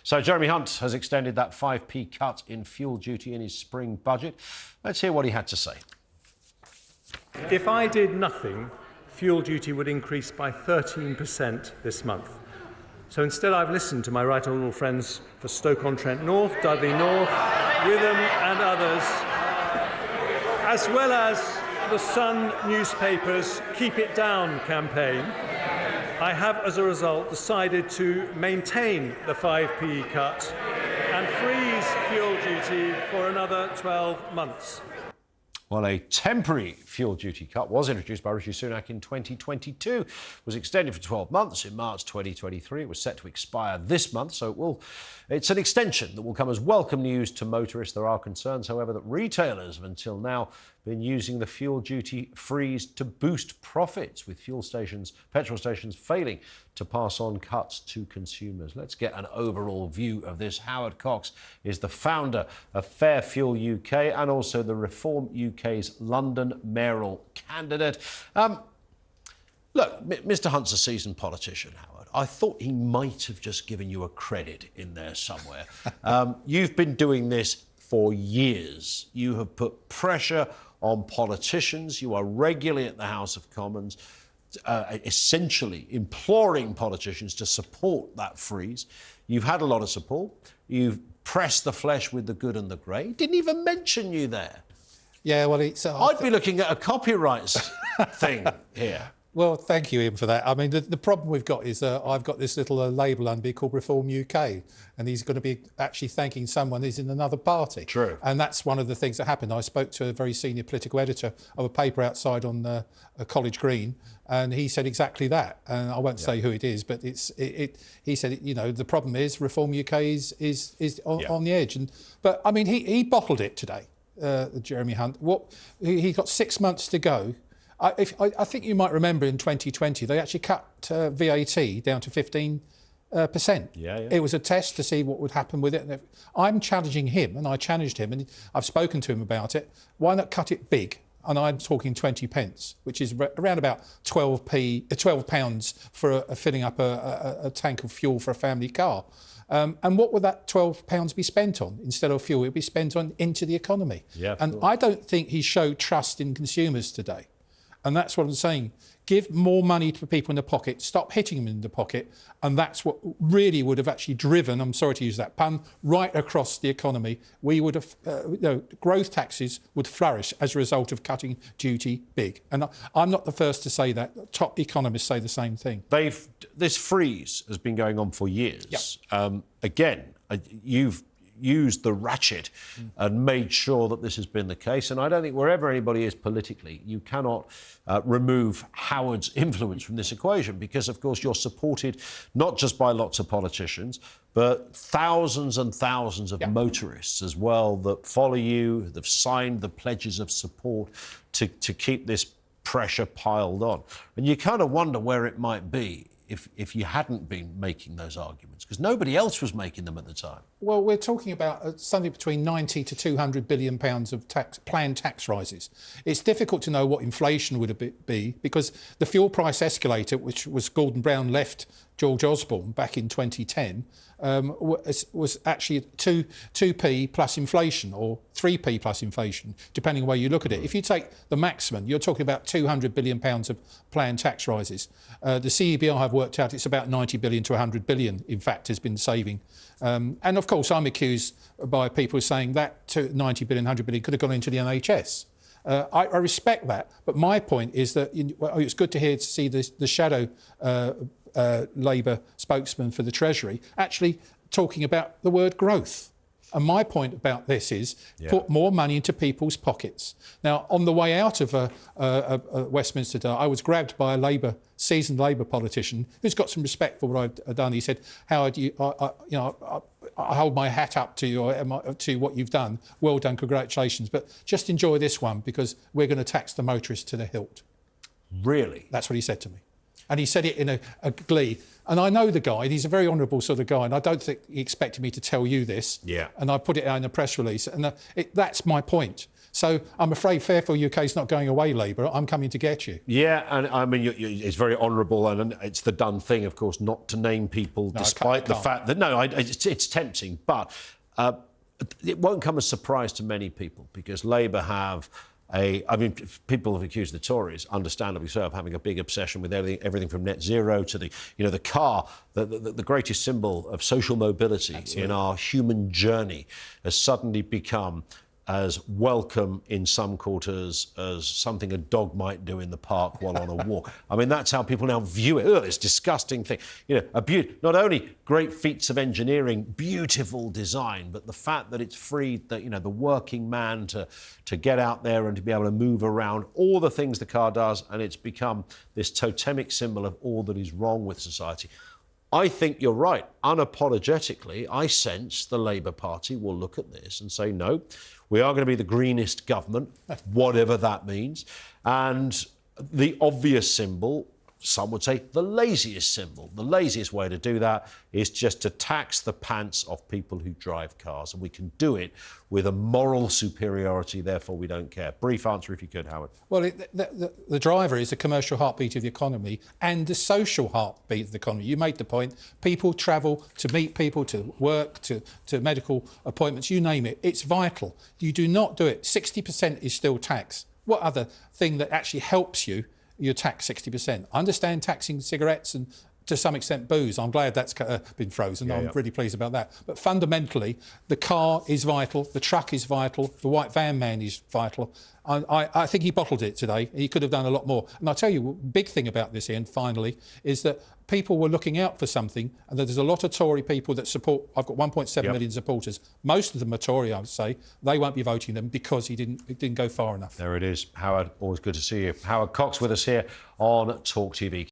So Jeremy Hunt has extended that 5p cut in fuel duty in his spring budget. Let's hear what he had to say. If I did nothing, fuel duty would increase by 13% this month. So instead I've listened to my right honourable friends for Stoke-on-Trent North, Dudley North, Witham and others, as well as the Sun newspaper's Keep It Down campaign. I have, as a result, decided to maintain the 5p cut and freeze fuel duty for another 12 months. Well, a temporary fuel duty cut was introduced by Rishi Sunak in 2022, was extended for 12 months in March 2023. It was set to expire this month, so it's an extension that will come as welcome news to motorists. There are concerns, however, that retailers have until now been using the fuel duty freeze to boost profits, with petrol stations failing to pass on cuts to consumers. Let's get an overall view of this. Howard Cox is the founder of FairFuel UK and also the Reform UK's London mayoral candidate. Look, Mr. Hunt's a seasoned politician, Howard. I thought he might have just given you a credit in there somewhere. You've been doing this for years. You have put pressure on politicians. You are regularly at the House of Commons, essentially imploring politicians to support that freeze. You've had a lot of support. You've pressed the flesh with the good and the great. He didn't even mention you there. Yeah, well, I'd be looking at a copyrights thing here. Well, thank you, Ian, for that. I mean, the problem we've got is I've got this little label under me called Reform UK, and he's going to be actually thanking someone who's in another party. True. And that's one of the things that happened. I spoke to a very senior political editor of a paper outside on College Green, and he said exactly that. And I won't say who it is, but he said, you know, the problem is Reform UK is on the edge. But, I mean, he bottled it today, Jeremy Hunt. He got 6 months to go. I think you might remember in 2020, they actually cut VAT down to 15%. Yeah. It was a test to see what would happen with it. I'm challenging him, and I challenged him, and I've spoken to him about it. Why not cut it big? And I'm talking 20 pence, which is around about £12 for filling up a tank of fuel for a family car. And what would that £12 be spent on? Instead of fuel, it would be spent on into the economy. Yeah, and I don't think he showed trust in consumers today. And that's what I'm saying. Give more money to people in the pocket, stop hitting them in the pocket, and that's what really would have actually driven, I'm sorry to use that pun, right across the economy. We would have, growth taxes would flourish as a result of cutting duty big. And I'm not the first to say that. Top economists say the same thing. This freeze has been going on for years. Yep. Again, you've used the ratchet and made sure that this has been the case. And I don't think wherever anybody is politically, you cannot remove Howard's influence from this equation, because, of course, you're supported not just by lots of politicians, but thousands and thousands of motorists as well that follow you, that have signed the pledges of support to keep this pressure piled on. And you kind of wonder where it might be if you hadn't been making those arguments, because nobody else was making them at the time. Well, we're talking about something between 90 to 200 billion pounds of planned tax rises. It's difficult to know what inflation would be, because the fuel price escalator, which was Gordon Brown left George Osborne back in 2010, was actually 2p plus inflation, or 3p plus inflation, depending on where you look at it. If you take the maximum, you're talking about 200 billion pounds of planned tax rises. The CEBR have worked out it's about 90 billion to 100 billion, in fact, has been saving. And of course, I'm accused by people saying that 90 billion, 100 billion could have gone into the NHS. I respect that, but my point is that it's good to see the shadow Labour spokesman for the Treasury actually talking about the word growth. And my point about this is put more money into people's pockets. Now, on the way out of Westminster today, I was grabbed by a seasoned Labour politician who's got some respect for what I've done. He said, "Howard, I hold my hat up to you, to what you've done. Well done, congratulations. But just enjoy this one, because we're going to tax the motorists to the hilt." Really? That's what he said to me. And he said it in a glee. And I know the guy, he's a very honourable sort of guy, and I don't think he expected me to tell you this. Yeah. And I put it out in a press release. And that's my point. So I'm afraid FairFuel UK is not going away, Labour. I'm coming to get you. Yeah, and I mean, it's very honourable, and it's the done thing, of course, not to name people, despite the fact that, it's tempting, but it won't come as a surprise to many people, because Labour have people have accused the Tories, understandably so, of having a big obsession with everything from net zero to the car, the greatest symbol of social mobility. Absolutely. In our human journey, has suddenly become as welcome in some quarters as something a dog might do in the park while on a walk. I mean, that's how people now view it. This disgusting thing. Not only great feats of engineering, beautiful design, but the fact that it's freed the working man to get out there and to be able to move around, all the things the car does, and it's become this totemic symbol of all that is wrong with society. I think you're right. Unapologetically, I sense the Labour Party will look at this and say, no, we are going to be the greenest government, whatever that means. And the obvious symbol, some would say the laziest symbol, the laziest way to do that is just to tax the pants off people who drive cars. And we can do it with a moral superiority, therefore we don't care. Brief answer if you could, Howard. Well, the driver is the commercial heartbeat of the economy and the social heartbeat of the economy. You made the point. People travel to meet people, to work, to medical appointments, you name it. It's vital. You do not do it. 60% is still tax. What other thing that actually helps you tax 60%? I understand taxing cigarettes and to some extent booze. I'm glad that's been frozen. I'm really pleased about that. But fundamentally, the car is vital, the truck is vital, the white van man is vital. I think he bottled it today. He could have done a lot more. And I'll tell you, big thing about this, Ian, finally, is that people were looking out for something, and there's a lot of Tory people that support. I've got 1.7 million supporters. Most of them are Tory, I would say. They won't be voting them because it didn't go far enough. There it is. Howard, always good to see you. Howard Cox with us here on TalkTV.